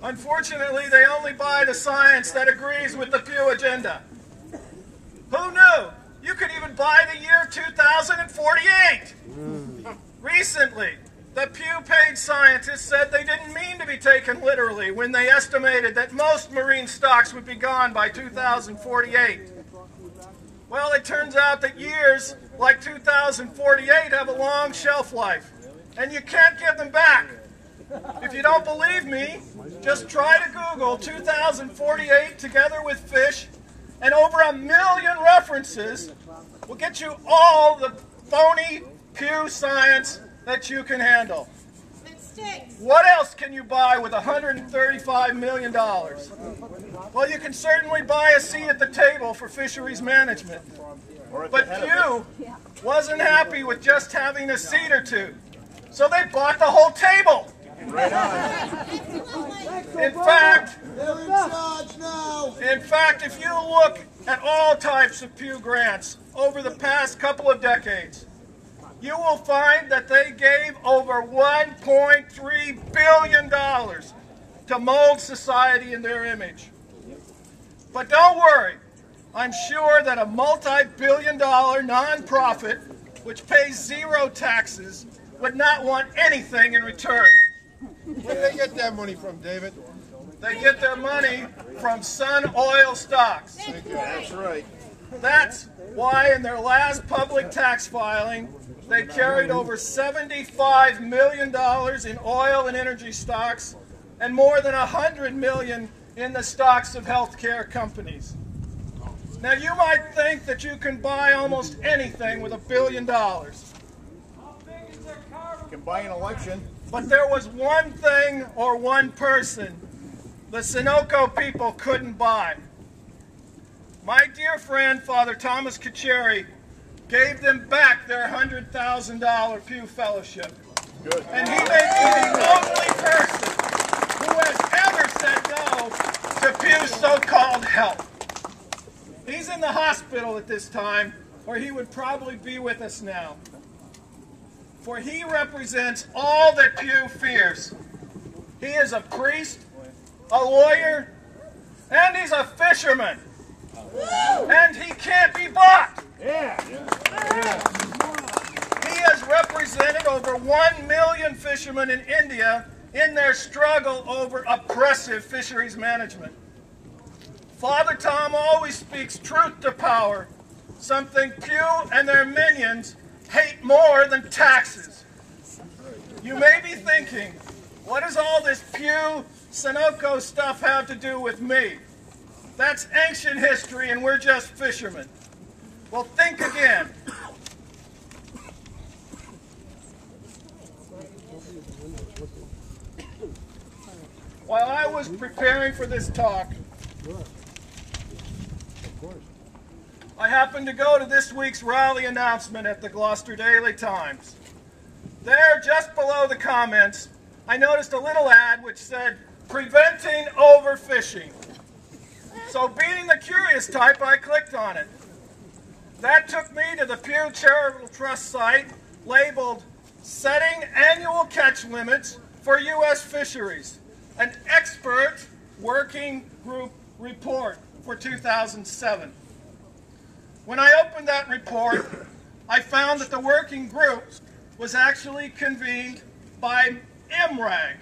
Unfortunately, they only buy the science that agrees with the Pew agenda. Who knew? You could even buy the year 2048. Recently, the Pew-paid scientists said they didn't mean to be taken literally when they estimated that most marine stocks would be gone by 2048. Well, it turns out that years like 2048 have a long shelf life, and you can't give them back. If you don't believe me, just try to Google 2048 together with fish, and over 1 million references will get you all the phony Pew science that you can handle. What else can you buy with $135 million? Well, you can certainly buy a seat at the table for fisheries management. But Pew wasn't happy with just having a seat or two, so they bought the whole table. In fact, if you look at all types of Pew grants over the past couple of decades, you will find that they gave over $1.3 billion to mold society in their image. But don't worry, I'm sure that a multi-billion-dollar nonprofit, which pays zero taxes, would not want anything in return. Where do they get that money from, David? They get their money from Sun Oil stocks. That's right. That's why in their last public tax filing, they carried over $75 million in oil and energy stocks and more than $100 million in the stocks of healthcare companies. Now you might think that you can buy almost anything with $1 billion. You can buy an election. But there was one thing or one person the Sunoco people couldn't buy. My dear friend, Father Thomas Kacheri, gave them back their $100,000 Pew Fellowship. Good. And he may be the only person who has ever said no to Pew's so-called help. He's in the hospital at this time, or he would probably be with us now. For he represents all that Pew fears. He is a priest, a lawyer, and he's a fisherman. And he can't be bought. Yeah. He has represented over 1 million fishermen in India in their struggle over oppressive fisheries management. Father Tom always speaks truth to power, something Pew and their minions hate more than taxes. You may be thinking, what does all this Pew Sunoco stuff have to do with me? That's ancient history and we're just fishermen. Well, think again. While I was preparing for this talk, I happened to go to this week's rally announcement at the Gloucester Daily Times. There, just below the comments, I noticed a little ad which said, "Preventing overfishing." So being the curious type, I clicked on it. That took me to the Pew Charitable Trust site labeled "Setting Annual Catch Limits for U.S. Fisheries, an expert working group report for 2007. When I opened that report, I found that the working group was actually convened by MRAG,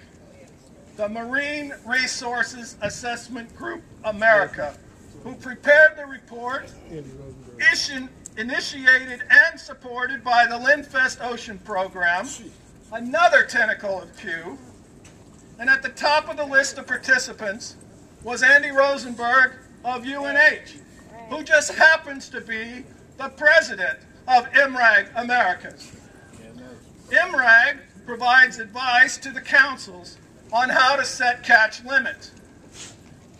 the Marine Resources Assessment Group America, who prepared the report, initiated and supported by the Linfest Ocean Program, another tentacle of Pew, and at the top of the list of participants was Andy Rosenberg of UNH, who just happens to be the president of MRAG Americas. MRAG provides advice to the councils on how to set catch limits.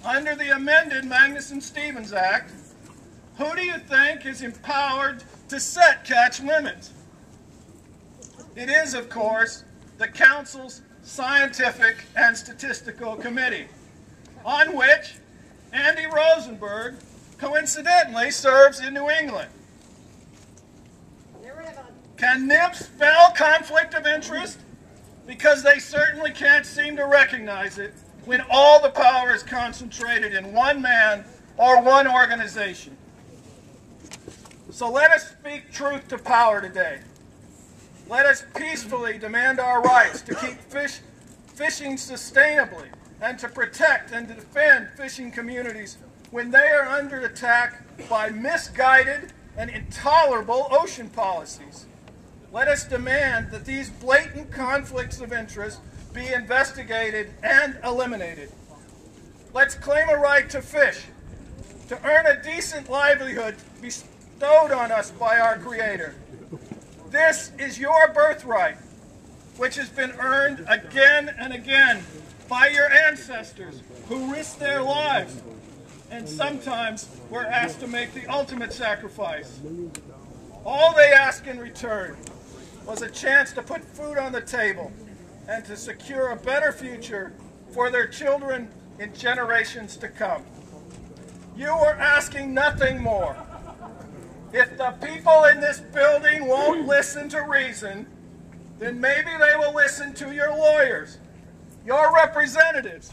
Under the amended Magnuson-Stevens Act, who do you think is empowered to set catch limits? It is, of course, the Council's Scientific and Statistical Committee, on which Andy Rosenberg coincidentally serves in New England. Can NMFS spell conflict of interest? Because they certainly can't seem to recognize it. when all the power is concentrated in one man or one organization. So let us speak truth to power today. Let us peacefully demand our rights to keep fishing sustainably and to protect and to defend fishing communities when they are under attack by misguided and intolerable ocean policies. Let us demand that these blatant conflicts of interest be investigated and eliminated. Let's claim a right to fish, to earn a decent livelihood bestowed on us by our Creator. This is your birthright, which has been earned again and again by your ancestors who risked their lives and sometimes were asked to make the ultimate sacrifice. All they asked in return was a chance to put food on the table and to secure a better future for their children in generations to come. You are asking nothing more. If the people in this building won't listen to reason, then maybe they will listen to your lawyers, your representatives,